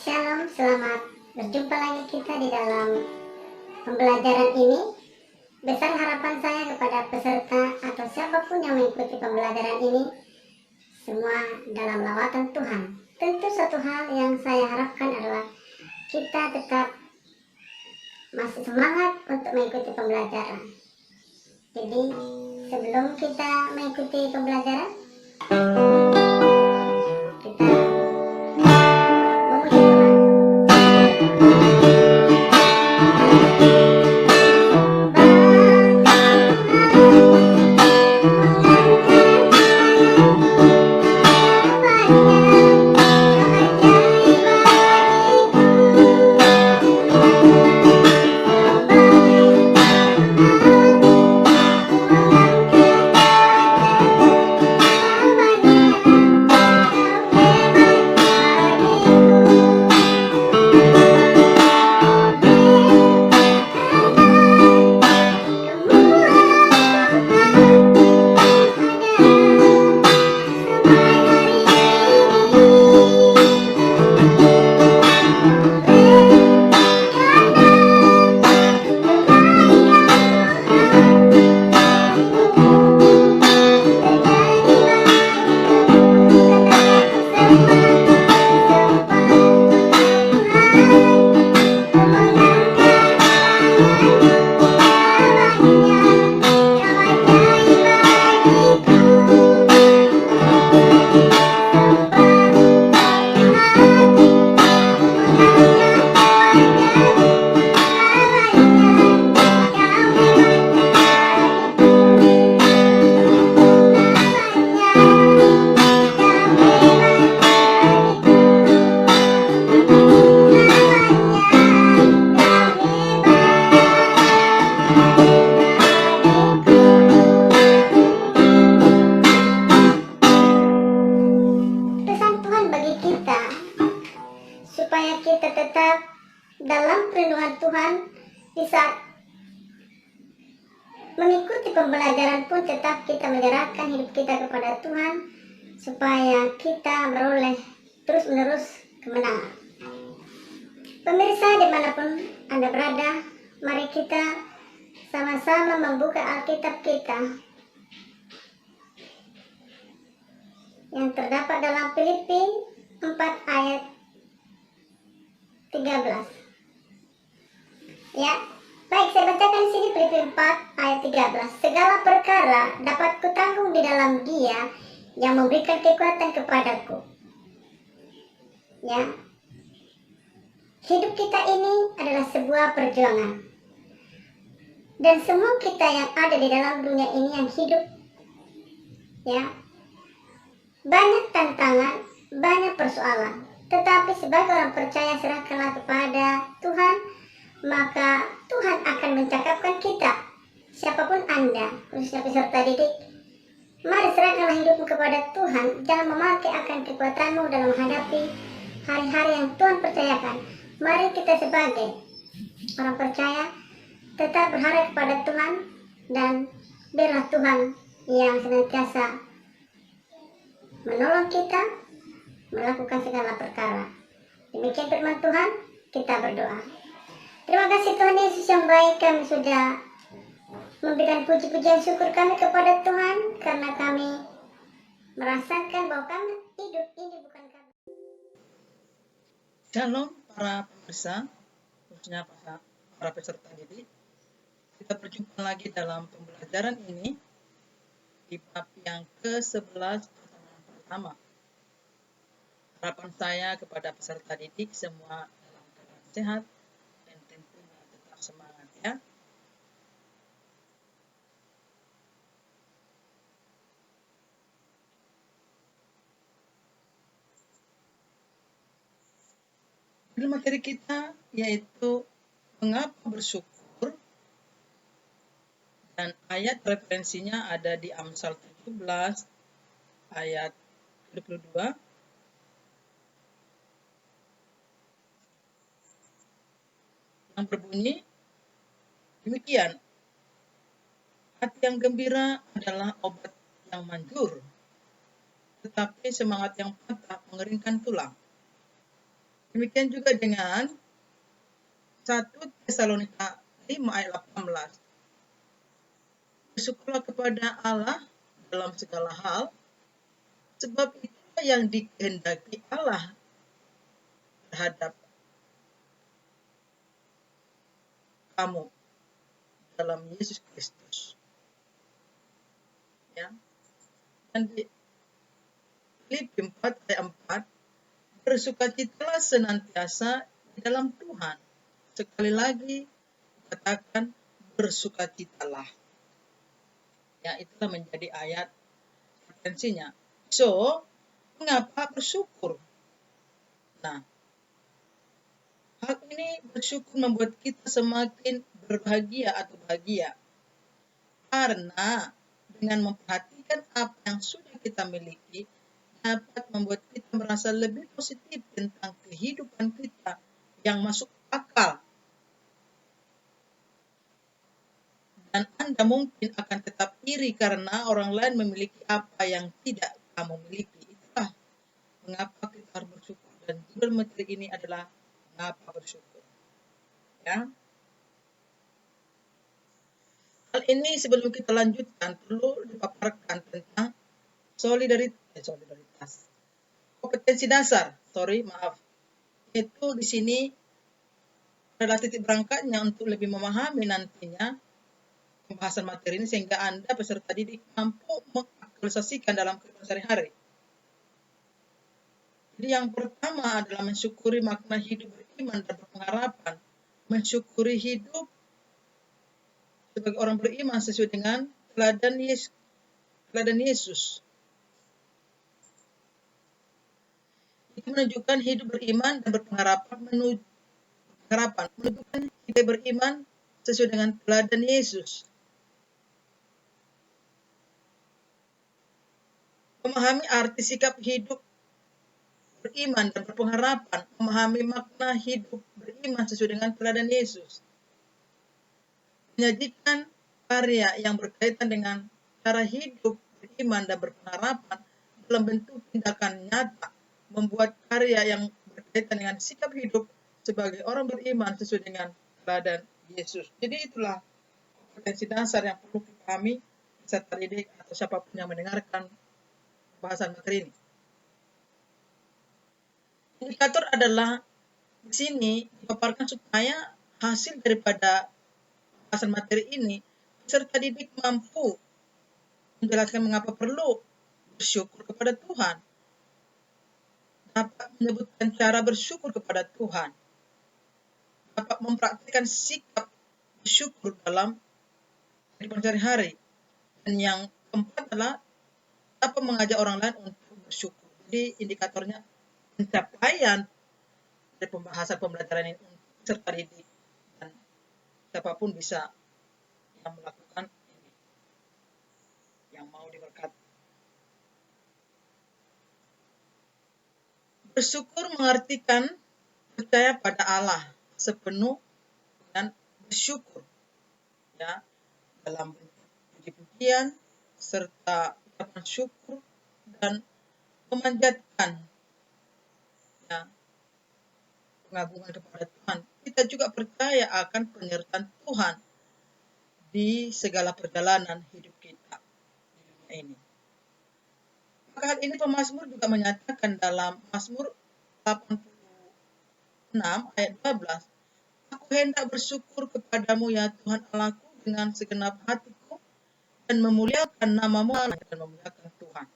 Shalom, selamat berjumpa lagi kita di dalam pembelajaran ini. Besar harapan saya kepada peserta atau siapapun yang mengikuti pembelajaran ini, semua dalam lawatan Tuhan. Tentu satu hal yang saya harapkan adalah kita tetap masih semangat untuk mengikuti pembelajaran. Jadi sebelum kita mengikuti pembelajaran, kita memuji Tuhan. Pesan Tuhan bagi kita supaya kita tetap dalam perlindungan Tuhan di saat mengikuti pembelajaran pun tetap kita menyerahkan hidup kita kepada Tuhan supaya kita meroleh terus-menerus kemenangan. Pemirsa dimanapun Anda berada, mari kita sama-sama membuka Alkitab kita yang terdapat dalam Filipi 4 ayat 13. Ya, baik, saya bacakan sini Filipi 4 ayat 13. Segala perkara dapat kutanggung di dalam Dia yang memberikan kekuatan kepadaku. Ya, hidup kita ini adalah sebuah perjuangan. Dan semua kita yang ada di dalam dunia ini yang hidup, ya, banyak tantangan, banyak persoalan. Tetapi sebagai orang percaya, serahkanlah kepada Tuhan, maka Tuhan akan mencakapkan kita. Siapapun Anda, khususnya peserta didik, mari serahkanlah hidupmu kepada Tuhan. Jangan memakai akan kekuatanmu dalam menghadapi hari-hari yang Tuhan percayakan. Mari kita sebagai orang percaya tetap berharap kepada Tuhan, dan biarlah Tuhan yang senantiasa menolong kita melakukan segala perkara. Demikian firman Tuhan, kita berdoa. Terima kasih Tuhan Yesus yang baik, kami sudah memberikan puji-pujian syukur kami kepada Tuhan karena kami merasakan bahwa kami hidup ini bukan kami. Shalom para pemirsa, khususnya para peserta didik. Kita berjumpa lagi dalam pembelajaran ini di bab yang ke-11 pertama. Harapan saya kepada peserta didik semua dalam keadaan sehat dan tentunya tetap semangat ya. Judul materi kita yaitu mengapa bersyukur, dan ayat referensinya ada di Amsal 17 ayat 22. Yang berbunyi demikian, hati yang gembira adalah obat yang manjur, tetapi semangat yang patah mengeringkan tulang. Demikian juga dengan 1 Tesalonika 5 ayat 18. Bersyukurlah kepada Allah dalam segala hal, sebab itulah yang dikehendaki Allah terhadap kamu dalam Yesus Kristus. Ya. Dan di Filipi 4 ayat 4, bersukacitalah senantiasa di dalam Tuhan. Sekali lagi katakan bersukacitalah. Ya, itulah menjadi ayat referensinya. So, mengapa bersyukur? Nah, hal ini bersyukur membuat kita semakin berbahagia atau bahagia. Karena dengan memperhatikan apa yang sudah kita miliki, dapat membuat kita merasa lebih positif tentang kehidupan kita yang masuk akal. Dan Anda mungkin akan tetap iri karena orang lain memiliki apa yang tidak kamu miliki. Itulah mengapa kita harus bersyukur. Dan judul materi ini adalah mengapa bersyukur. Ya. Hal ini sebelum kita lanjutkan perlu dipaparkan tentang solidaritas. Kompetensi dasar, Itu di sini adalah titik berangkatnya untuk lebih memahami nantinya pembahasan materi ini sehingga Anda peserta didik mampu mengaktualisasikan dalam kehidupan sehari-hari. Jadi yang pertama adalah mensyukuri makna hidup beriman dan berpengharapan. Mensyukuri hidup sebagai orang beriman sesuai dengan teladan Yesus. Itu menunjukkan hidup beriman dan berpengharapan menunjukkan hidup beriman sesuai dengan teladan Yesus. Memahami arti sikap hidup beriman dan berpengharapan, memahami makna hidup beriman sesuai dengan teladan Yesus. Menyajikan karya yang berkaitan dengan cara hidup beriman dan berpengharapan dalam bentuk tindakan nyata, membuat karya yang berkaitan dengan sikap hidup sebagai orang beriman sesuai dengan teladan Yesus. Jadi itulah kompetensi dasar yang perlu dipahami peserta didik atau siapapun yang mendengarkan bahasan materi ini. Indikator adalah di sini dipaparkan supaya hasil daripada bahasan materi ini peserta didik mampu menjelaskan mengapa perlu bersyukur kepada Tuhan, dapat menyebutkan cara bersyukur kepada Tuhan, dapat mempraktikkan sikap bersyukur dalam kehidupan sehari-hari, dan yang keempat adalah dapat mengajak orang lain untuk bersyukur. Jadi indikatornya pencapaian dari pembahasan pembelajaran ini untuk peserta didik dan siapapun bisa yang melakukan ini, yang mau diberkati. Bersyukur mengartikan percaya pada Allah sepenuh dan bersyukur, ya, dalam bentuk puji-pujian serta ucapan syukur dan memanjatkan, ya, pengagungan kepada Tuhan. Kita juga percaya akan penyertaan Tuhan di segala perjalanan hidup kita di dunia ini. Maka hal ini pemazmur juga menyatakan dalam Mazmur 86 ayat 12, aku hendak bersyukur kepadamu ya Tuhan Allahku dengan segenap hatiku dan memuliakan namamu dan memuliakan Tuhan.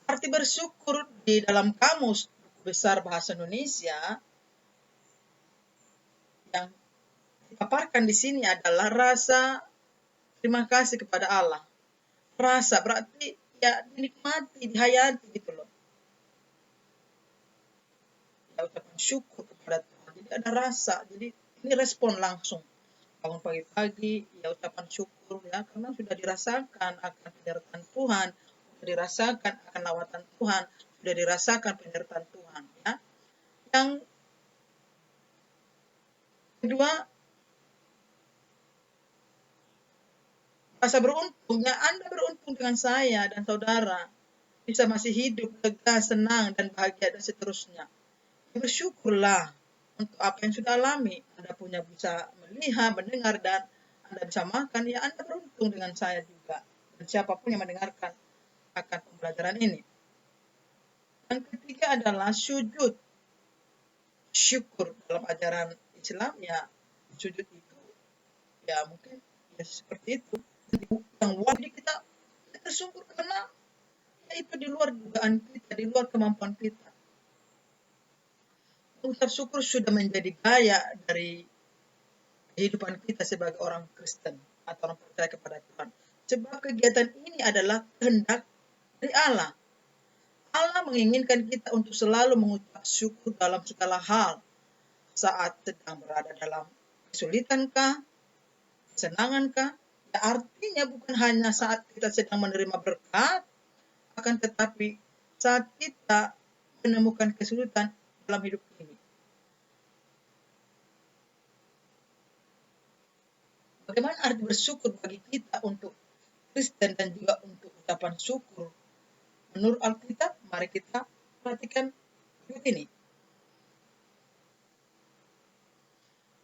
Arti bersyukur di dalam kamus besar bahasa Indonesia yang dipaparkan di sini adalah rasa terima kasih kepada Allah. Rasa berarti ya dinikmati, dihayati gitu loh. Ya, ucapan syukur kepada Tuhan. Jadi ada rasa, jadi ini respon langsung. Bangun pagi-pagi, ya ucapan syukur ya, karena sudah dirasakan akan penyertaan Tuhan, sudah dirasakan akan lawatan Tuhan, sudah dirasakan penyertaan Tuhan ya. Yang kedua, rasa beruntung, ya Anda beruntung dengan saya dan saudara bisa masih hidup, lega, senang, dan bahagia, dan seterusnya. Bersyukurlah untuk apa yang sudah alami. Anda punya bisa melihat, mendengar, dan Anda bisa makan, ya Anda beruntung dengan saya juga. Dan siapapun yang mendengarkan akan pembelajaran ini. Yang ketiga adalah sujud. Syukur dalam ajaran Islam, ya sujud itu, ya mungkin ya seperti itu. Yang wajib kita bersyukur karena ya itu di luar dugaan kita, di luar kemampuan kita. Mengucap syukur sudah menjadi gaya dari kehidupan kita sebagai orang Kristen atau orang percaya kepada Tuhan. Sebab kegiatan ini adalah kehendak dari Allah. Allah menginginkan kita untuk selalu mengucap syukur dalam segala hal. Saat sedang berada dalam kesulitankah, kesenangankah, ya artinya bukan hanya saat kita sedang menerima berkat, akan tetapi saat kita menemukan kesulitan dalam hidup ini. Bagaimana arti bersyukur bagi kita untuk Kristen dan juga untuk ucapan syukur? Menurut Alkitab, mari kita perhatikan berikut ini.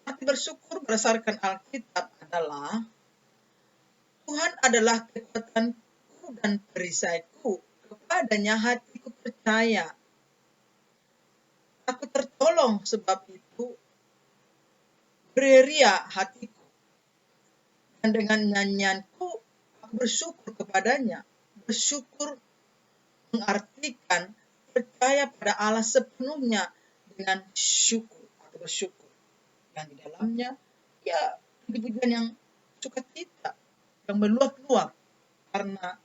Arti bersyukur berdasarkan Alkitab adalah Tuhan adalah kekuatanku dan perisaiku, kepadanya hatiku percaya. Aku tertolong sebab itu beria hatiku. Dan dengan nyanyianku aku bersyukur kepadanya. Bersyukur mengartikan percaya pada Allah sepenuhnya dengan syukur atau bersyukur. Yang di dalamnya ya puji-pujian yang sukacita, yang meluap-luap karena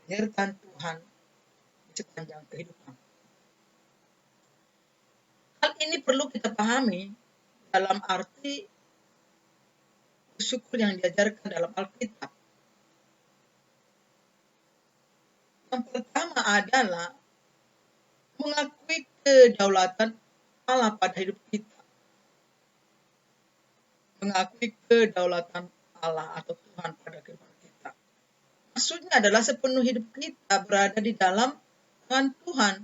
penyertaan Tuhan di sepanjang kehidupan. Hal ini perlu kita pahami dalam arti bersyukur yang diajarkan dalam Alkitab. Yang pertama adalah mengakui kedaulatan Allah pada hidup kita. Mengakui kedaulatan Allah atau Tuhan pada kehidupan kita. Maksudnya adalah sepenuh hidup kita berada di dalam tangan Tuhan.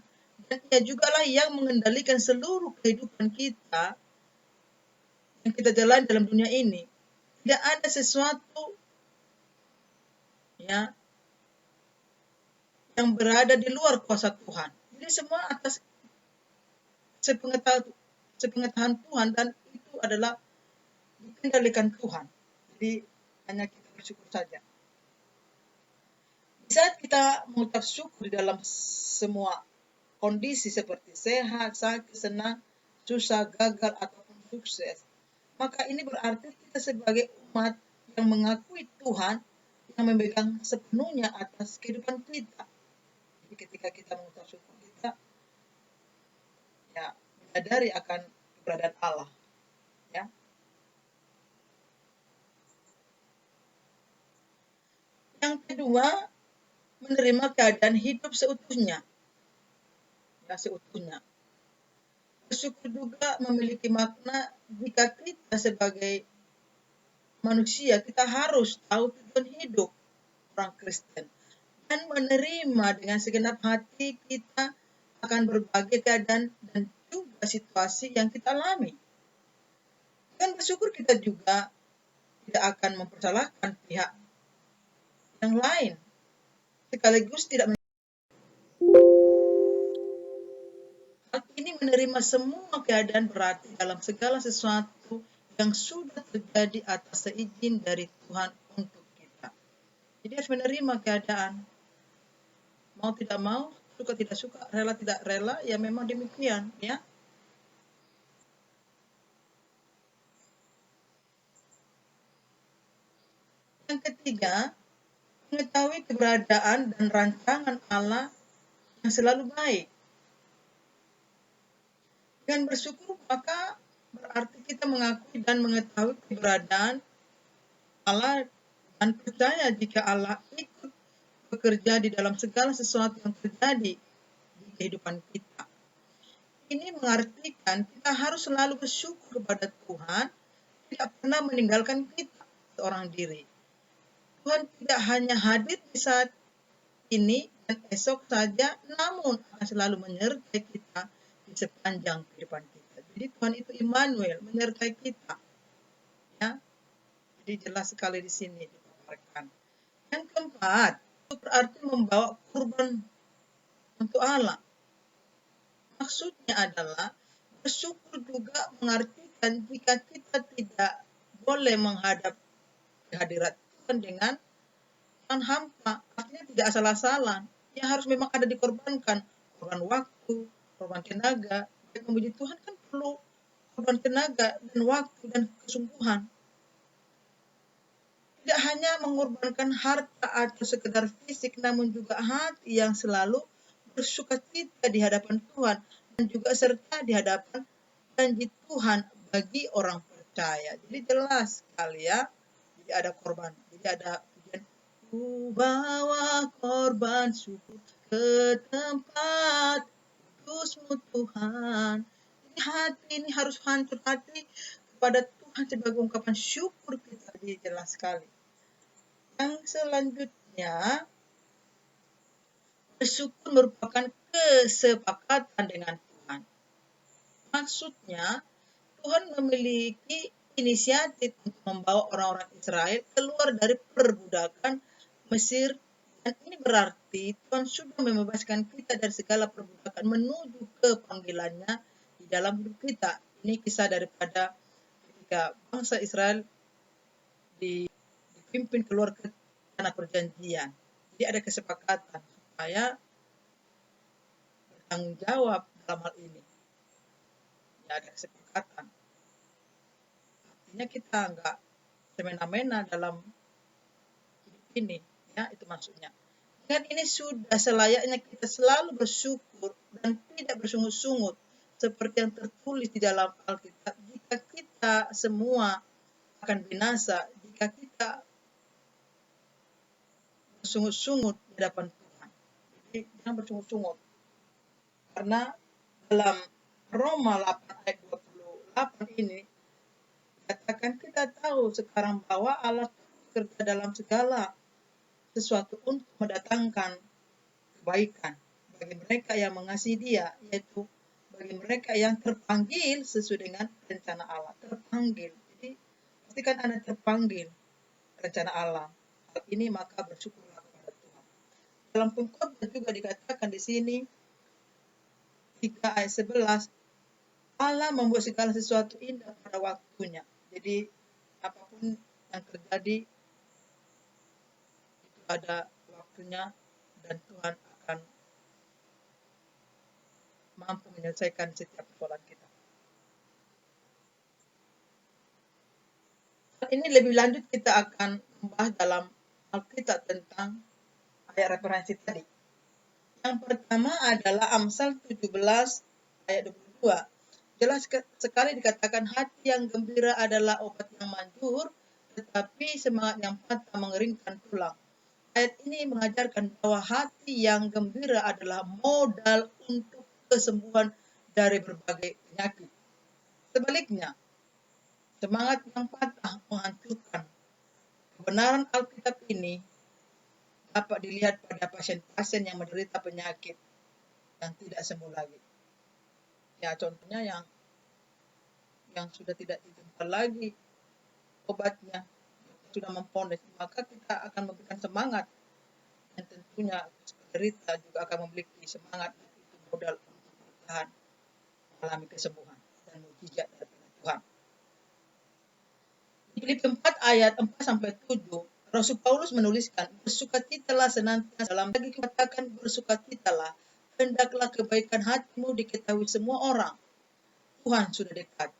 Dan Ia jugalah yang mengendalikan seluruh kehidupan kita yang kita jalani dalam dunia ini. Tidak ada sesuatu ya yang berada di luar kuasa Tuhan. Jadi semua atas sepengetahuan Tuhan, dan itu adalah dikendalikan Tuhan. Jadi hanya kita bersyukur saja. Di saat kita mengucap syukur di dalam semua kondisi seperti sehat, sakit, senang, susah, gagal, ataupun sukses, maka ini berarti kita sebagai umat yang mengakui Tuhan yang memegang sepenuhnya atas kehidupan kita. Jadi ketika kita mengucap syukur, kita ya menyadari akan keberadaan Allah. Ya. Yang kedua, menerima keadaan hidup seutuhnya. Ya, seutuhnya. Bersyukur juga memiliki makna jika kita sebagai manusia, kita harus tahu tujuan hidup orang Kristen dan menerima dengan segenap hati kita akan berbagai keadaan dan juga situasi yang kita alami. Dan bersyukur kita juga tidak akan mempersalahkan pihak yang lain, sekaligus tidak hal ini menerima semua keadaan berarti dalam segala sesuatu yang sudah terjadi atas seizin dari Tuhan untuk kita. Jadi harus menerima keadaan. Mau tidak mau, suka tidak suka, rela tidak rela, ya memang demikian, ya. Yang ketiga, mengetahui keberadaan dan rancangan Allah yang selalu baik. Dengan bersyukur maka berarti kita mengakui dan mengetahui keberadaan Allah dan percaya jika Allah ikut bekerja di dalam segala sesuatu yang terjadi di kehidupan kita. Ini mengartikan kita harus selalu bersyukur kepada Tuhan, tidak pernah meninggalkan kita seorang diri. Tuhan tidak hanya hadir di saat ini dan esok saja, namun akan selalu menyertai kita di sepanjang kehidupan kita. Jadi Tuhan itu Immanuel, menyertai kita. Ya, jadi jelas sekali di sini dipaparkan. Yang keempat, itu berarti membawa kurban untuk Allah. Maksudnya adalah bersyukur juga mengartikan jika kita tidak boleh menghadap kehadirat Tuhan dengan tangan hampa, artinya tidak asal-asalan. Yang harus memang ada dikorbankan, korban waktu, korban tenaga. Dan memuji Tuhan kan perlu korban tenaga dan waktu dan kesungguhan. Tidak hanya mengorbankan harta atau sekedar fisik, namun juga hati yang selalu bersukacita di hadapan Tuhan dan juga serta di hadapan janji Tuhan bagi orang percaya. Jadi jelas sekali ya. Jadi ada korban. Jadi ada pujian, ku bawa korban syukur ke tempat kudus-Mu Tuhan. Jadi hati ini harus hancur hati kepada Tuhan sebagai ungkapan syukur kita. Jadi jelas sekali. Yang selanjutnya, bersyukur merupakan kesepakatan dengan Tuhan. Maksudnya, Tuhan memiliki inisiatif untuk membawa orang-orang Israel keluar dari perbudakan Mesir. Dan ini berarti Tuhan sudah membebaskan kita dari segala perbudakan menuju ke panggilannya di dalam hidup kita. Ini kisah daripada ketika bangsa Israel dipimpin keluar ke tanah perjanjian. Jadi ada kesepakatan supaya bertanggung jawab dalam hal ini. Ya, ada kesepakatan. Artinya kita nggak semena-mena dalam hidup ini. Ya, itu maksudnya. Dan ini sudah selayaknya kita selalu bersyukur dan tidak bersungut-sungut. Seperti yang tertulis di dalam Alkitab. Jika kita semua akan binasa, jika kita bersungut-sungut di hadapan Tuhan. Jadi jangan bersungut-sungut. Karena dalam Roma 8 ayat 28 ini katakan kita tahu sekarang bahwa Allah bekerja dalam segala sesuatu untuk mendatangkan kebaikan bagi mereka yang mengasihi Dia, yaitu bagi mereka yang terpanggil sesuai dengan rencana Allah. Terpanggil. Jadi pastikan Anda terpanggil rencana Allah. Hal ini maka bersyukurlah kepada Tuhan. Dalam pengkhotbah juga dikatakan di sini 3 ayat 11, Allah membuat segala sesuatu indah pada waktunya. Jadi apapun yang terjadi itu ada waktunya dan Tuhan akan mampu menyelesaikan setiap persoalan kita. Ini lebih lanjut kita akan membahas dalam Alkitab tentang ayat referensi tadi. Yang pertama adalah Amsal 17 ayat 22. Jelas sekali dikatakan hati yang gembira adalah obat yang manjur, tetapi semangat yang patah mengeringkan tulang. Ayat ini mengajarkan bahwa hati yang gembira adalah modal untuk kesembuhan dari berbagai penyakit. Sebaliknya, semangat yang patah menghancurkan. Kebenaran Alkitab ini dapat dilihat pada pasien-pasien yang menderita penyakit yang tidak sembuh lagi. Ya, contohnya yang sudah tidak ditemukan lagi obatnya, sudah memponis, maka kita akan memberikan semangat. Dan tentunya penderita juga akan memiliki semangat itu modal untuk bertahan mengalami kesembuhan dan mukjizat dari Tuhan. Di Filipi 4 ayat 4-7, Rasul Paulus menuliskan, bersukacitalah senantiasa dalam lagi katakan bersukacitalah, hendaklah kebaikan hatimu diketahui semua orang. Tuhan sudah dekat.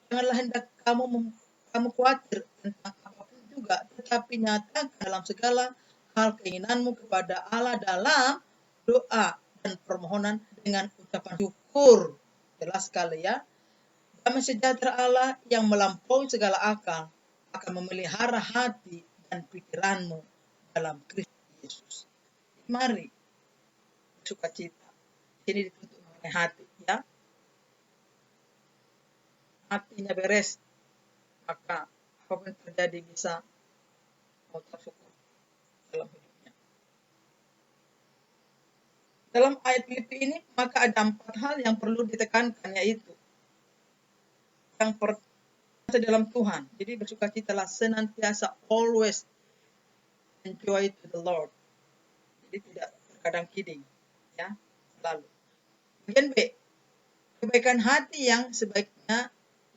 Janganlah hendak kamu khawatir tentang apapun juga, tetapi nyatakan dalam segala hal keinginanmu kepada Allah dalam doa dan permohonan dengan ucapan syukur. Jelas sekali ya. Damai sejahtera Allah yang melampaui segala akal akan memelihara hati dan pikiranmu dalam Kristus Yesus. Mari sukacita. Ini dituntut mengenai hati ya. Hatinya beres, maka apapun yang terjadi bisa mengucap syukur dalam hidupnya. Dalam ayat Filipi ini, maka ada 4 hal yang perlu ditekankan, yaitu yang pertama dalam Tuhan. Jadi bersukacitalah senantiasa, always enjoy to the Lord. Jadi tidak terkadang kidding, ya, selalu. Bagian B, kebaikan hati yang sebaiknya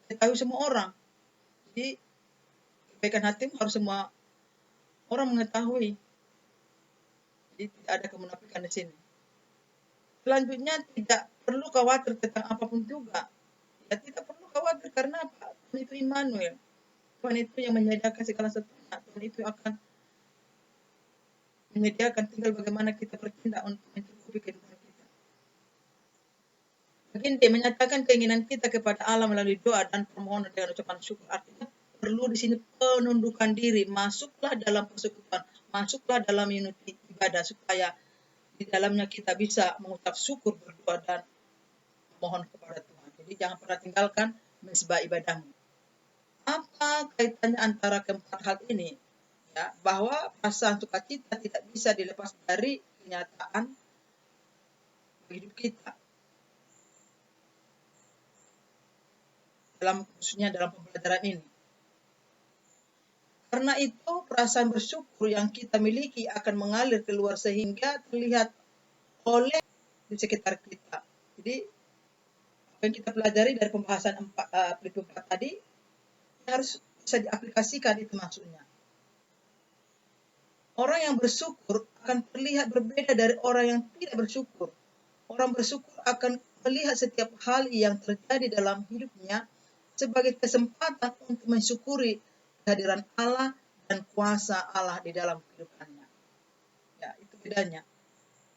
diketahui semua orang. Jadi kebaikan hati harus semua orang mengetahui. Jadi tidak ada kemunafikan di sini. Selanjutnya, tidak perlu khawatir tentang apapun juga. Ya, tidak perlu khawatir karena apa? Tuhan itu Immanuel. Tuhan itu yang menyediakan segala sesuatu. Tuhan itu akan menyediakan, tinggal bagaimana kita bertindak untuk mencukupi kehidupan kita. Bagian D, menyatakan keinginan kita kepada Allah melalui doa dan permohonan dengan ucapan syukur. Artinya perlu di sini penundukan diri. Masuklah dalam persekutuan, masuklah dalam unity ibadah supaya di dalamnya kita bisa mengucap syukur, berdoa dan mohon kepada Tuhan. Jadi jangan pernah tinggalkan mezbah ibadahmu. Apa kaitannya antara keempat hal ini? Ya, bahwa perasaan sukacita tidak bisa dilepas dari kenyataan hidup kita. Khususnya dalam pembelajaran ini. Karena itu perasaan bersyukur yang kita miliki akan mengalir keluar sehingga terlihat oleh di sekitar kita. Jadi apa yang kita pelajari dari pembahasan Filipi 4 tadi harus bisa diaplikasikan, itu maksudnya. Orang yang bersyukur akan terlihat berbeda dari orang yang tidak bersyukur. Orang bersyukur akan melihat setiap hal yang terjadi dalam hidupnya sebagai kesempatan untuk mensyukuri kehadiran Allah dan kuasa Allah di dalam kehidupannya. Ya, itu bedanya.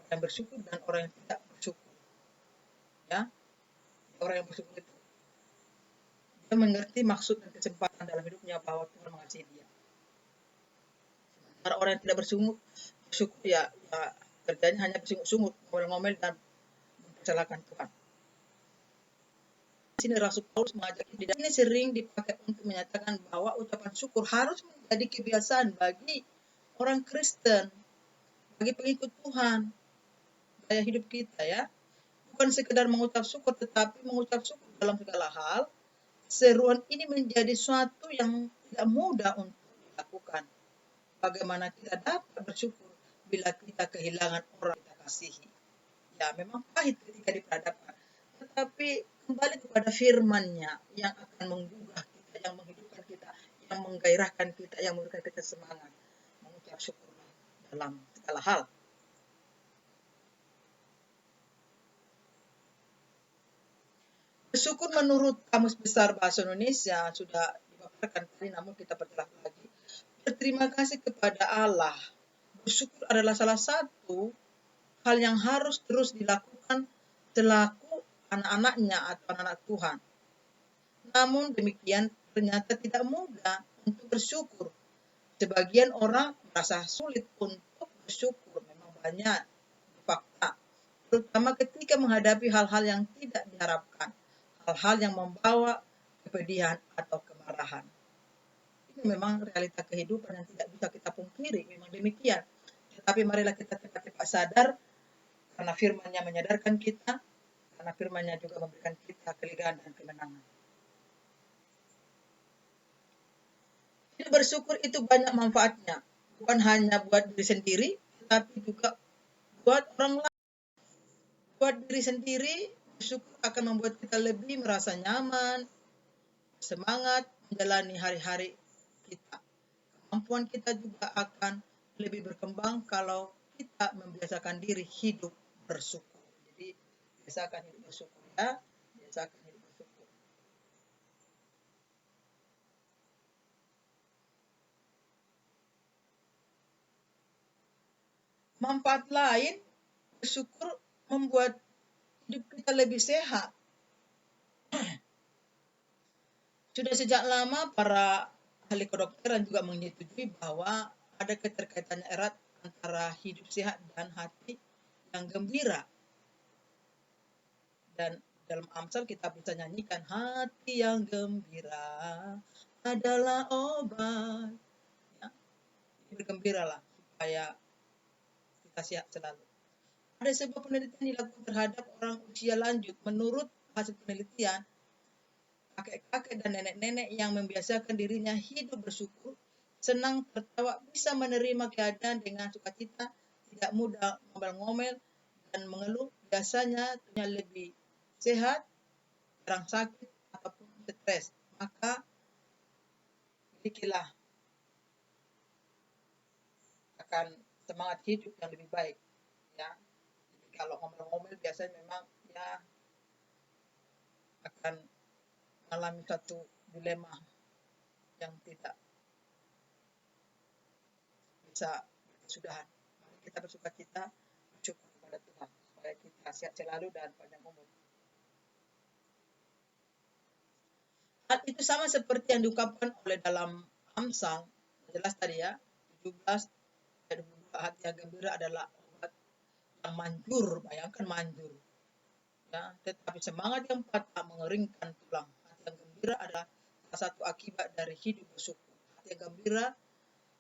Orang yang bersyukur dan orang yang tidak bersyukur. Ya, orang yang bersyukur itu dia mengerti maksud dan kesempatan dalam hidupnya bahwa Tuhan mengasihi dia. Sementara orang yang tidak bersyukur ya kerjanya hanya bersungut-sungut, ngomel-ngomel dan mempersalahkan Tuhan. Di sini Rasul Paulus mengajak kita. Ini sering dipakai untuk menyatakan bahwa ucapan syukur harus menjadi kebiasaan bagi orang Kristen, bagi pengikut Tuhan, gaya hidup kita, ya. Bukan sekedar mengucap syukur, tetapi mengucap syukur dalam segala hal. Seruan ini menjadi suatu yang tidak mudah untuk dilakukan. Bagaimana kita dapat bersyukur bila kita kehilangan orang kita kasihi. Ya, memang pahit ketika diperhadapkan. Tetapi kembali kepada firman-Nya yang akan menggugah kita, yang menghidupkan kita, yang menggairahkan kita, yang memberikan kita semangat mengucap syukur dalam segala hal. Bersyukur menurut Kamus Besar Bahasa Indonesia sudah dipaparkan tadi, namun kita perjelas lagi. Berterima kasih kepada Allah. Bersyukur adalah salah satu hal yang harus terus dilakukan selaku anak-anaknya atau anak-anak Tuhan. Namun demikian ternyata tidak mudah untuk bersyukur. Sebagian orang merasa sulit untuk bersyukur. Memang banyak fakta. Terutama ketika menghadapi hal-hal yang tidak diharapkan. Hal-hal yang membawa kepedihan atau kemarahan. Ini memang realita kehidupan yang tidak bisa kita pungkiri. Memang demikian. Tetapi marilah kita cepat-cepat sadar karena firman-Nya menyadarkan kita, karena firman-Nya juga memberikan kita kelegaan dan kemenangan. Jadi bersyukur itu banyak manfaatnya. Bukan hanya buat diri sendiri, tetapi juga buat orang lain. Buat diri sendiri, bersyukur akan membuat kita lebih merasa nyaman, semangat menjalani hari-hari kita. Kemampuan kita juga akan lebih berkembang kalau kita membiasakan diri hidup bersyukur. Jadi biasakan hidup bersyukur, ya, biasakan hidup bersyukur. Manfaat lain, bersyukur membuat hidup kita lebih sehat. Sudah sejak lama para ahli kedokteran juga menyetujui bahwa ada keterkaitan erat antara hidup sehat dan hati yang gembira. Dan dalam Amsal kita bisa nyanyikan, hati yang gembira adalah obat. Ya, bergembiralah supaya kita sehat selalu. ada sebuah penelitian dilakukan terhadap orang usia lanjut. Menurut hasil penelitian, kakek-kakek dan nenek-nenek yang membiasakan dirinya hidup bersyukur, senang, tertawa, bisa menerima keadaan dengan sukacita, tidak mudah ngomel-ngomel dan mengeluh, biasanya lebih sehat, jarang sakit ataupun stres. Maka milikilah akan semangat hidup yang lebih baik. Ya, jadi kalau ngomel-ngomel biasanya memang ya akan mengalami satu dilema yang tidak bisa berkesudahan. Mari kita bersukacita, bersyukur kepada Tuhan supaya kita sehat selalu dan panjang umur. Hal itu sama seperti yang diungkapkan oleh dalam Amsal, jelas tadi ya, 17 ayat 22, hati yang gembira adalah obat yang manjur, bayangkan manjur. Ya, tetapi semangat yang patah mengeringkan tulang. Hati yang gembira adalah salah satu akibat dari hidup bersyukur. Hati yang gembira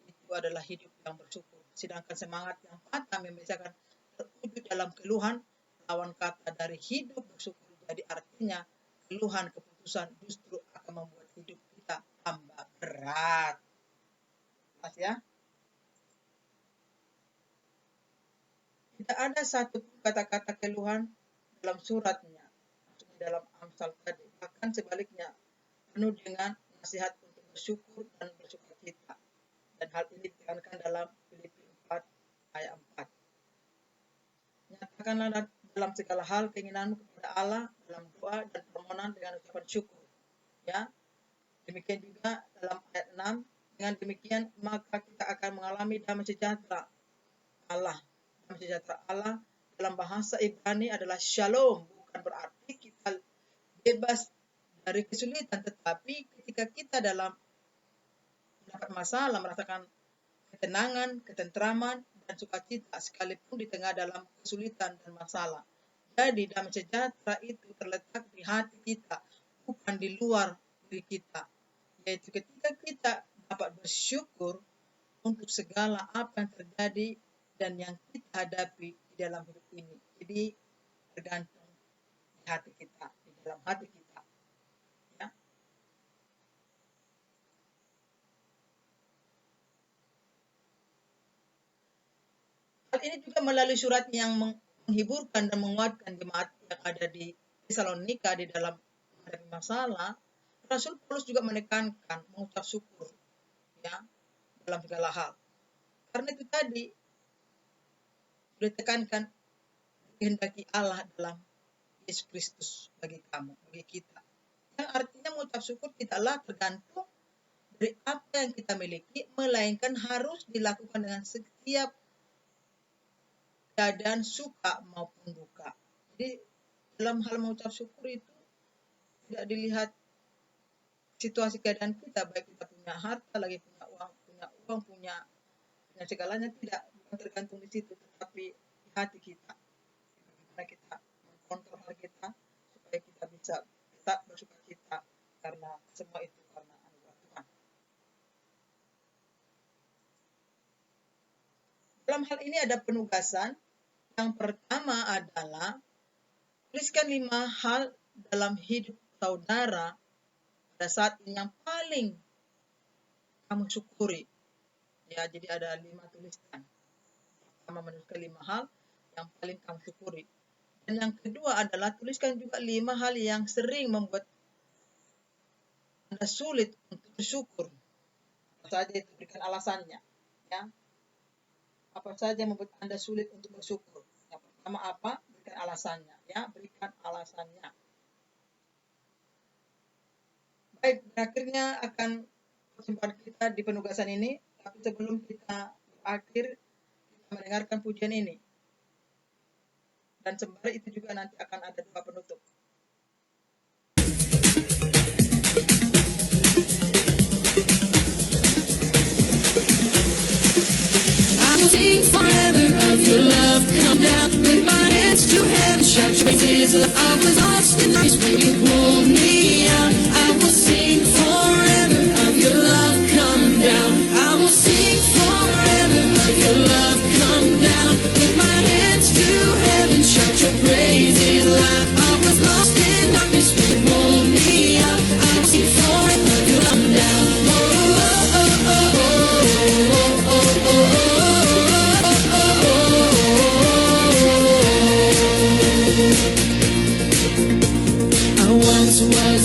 itu adalah hidup yang bersyukur. Sedangkan semangat yang patah membiasakan terwujud dalam keluhan, lawan kata dari hidup bersyukur. Jadi artinya keluhan, keputusan justru akan membuat hidup kita tambah berat. Pas ya? Tidak ada satu kata-kata keluhan dalam suratnya, maksudnya dalam Amsal tadi. Bahkan sebaliknya, penuh dengan nasihat untuk bersyukur dan bersukacita. Dan hal ini ditekankan dalam Filipi 4 ayat 4. Nyatakanlah dalam segala hal keinginanmu kepada Allah dalam doa dan permohonan dengan ucapan syukur. Ya, demikian juga dalam ayat 6. Dengan demikian maka kita akan mengalami damai sejahtera Allah. Damai sejahtera Allah dalam bahasa Ibrani adalah shalom, bukan berarti kita bebas dari kesulitan, tetapi ketika kita dalam mendapat masalah, merasakan ketenangan, ketentraman, dan sukacita sekalipun di tengah dalam kesulitan dan masalah. Jadi damai sejahtera itu terletak di hati kita, bukan di luar diri kita. Yaitu ketika kita dapat bersyukur untuk segala apa yang terjadi dan yang kita hadapi di dalam hidup ini. Jadi tergantung di hati kita, di dalam hati kita. Ya. Hal ini juga melalui surat yang menghiburkan dan menguatkan jemaat yang ada di Tesalonika di dalam menghadapi masalah. Rasul Paulus juga menekankan mengucap syukur ya dalam segala hal. Karena itu tadi ditekankan kehendaki Allah dalam Yesus Kristus bagi kamu, bagi kita. Yang artinya mengucap syukur tidaklah tergantung dari apa yang kita miliki, melainkan harus dilakukan dengan setiap keadaan suka maupun duka. Jadi dalam hal mengucap syukur itu tidak dilihat situasi keadaan kita, baik kita punya harta, lagi punya uang, punya segalanya, tidak, bukan tergantung di situ, tetapi di hati kita. Bagaimana kita mengkontrol hati kita supaya kita bisa tetap bersukacita karena semua itu karena anugerah Tuhan. Dalam hal ini ada penugasan. Yang pertama adalah tuliskan 5 hal dalam hidup saudara pada saat ini yang paling kamu syukuri. Ya, jadi ada 5 tuliskan. Pertama, menuliskan 5 hal yang paling kamu syukuri. Dan yang kedua adalah tuliskan juga 5 hal yang sering membuat Anda sulit untuk bersyukur. Apa saja itu, berikan alasannya. Ya. Apa saja yang membuat Anda sulit untuk bersyukur. Yang pertama apa? Berikan alasannya. Ya, berikan alasannya. Baik, akhirnya akan perjumpaan kita di penugasan ini. Tapi sebelum kita berakhir, kita mendengarkan pujian ini. Dan sembari itu juga nanti akan ada doa penutup. I will sing forever of your love. Come down with my hands to heaven. Shout your praises. I was lost in grace when you pulled me out. I will sing forever of your love. Come down. I will sing forever of your love. Come down with my hands to heaven.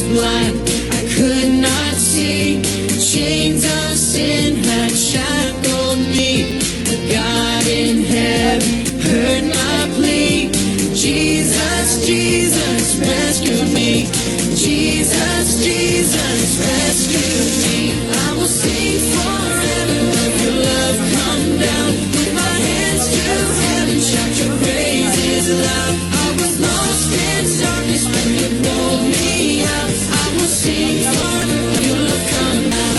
blind, I could not see. Chains of sin had shackled me. But God in heaven heard my plea. Jesus, Jesus, rescue me. Jesus, Jesus, rescue me. I will sing forever of your love. Come down with my hands to heaven. Shout your praises loud. I was lost in darkness when you pulled me out. I will sing forever of your love. Come down.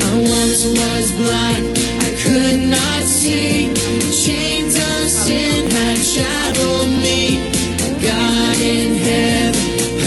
I once was blind, I could not see. Chains of sin had shackled me. God in heaven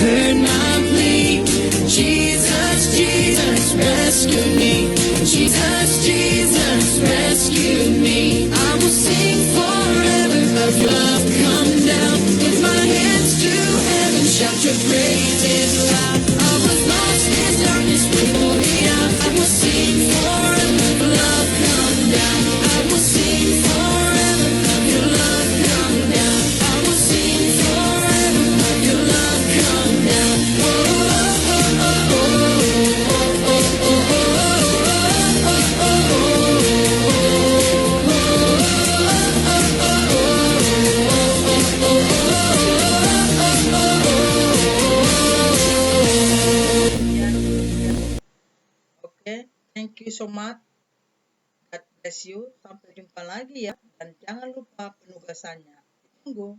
heard my plea. Jesus, Jesus, rescue me. Jesus, Jesus, rescue me. I will sing forever of your love. Come down with my hands to heaven. Shout your praises loud. I was lost in darkness before me out. I will sing forever of your love. Come down. I will sing forever of your love. Come down. I will sing forever of your love. Come down. Oh, oh, oh, oh, oh, oh, oh, Oke, thank you so much. God bless you. Sampai jumpa lagi ya. Dan jangan lupa penugasannya. Tunggu.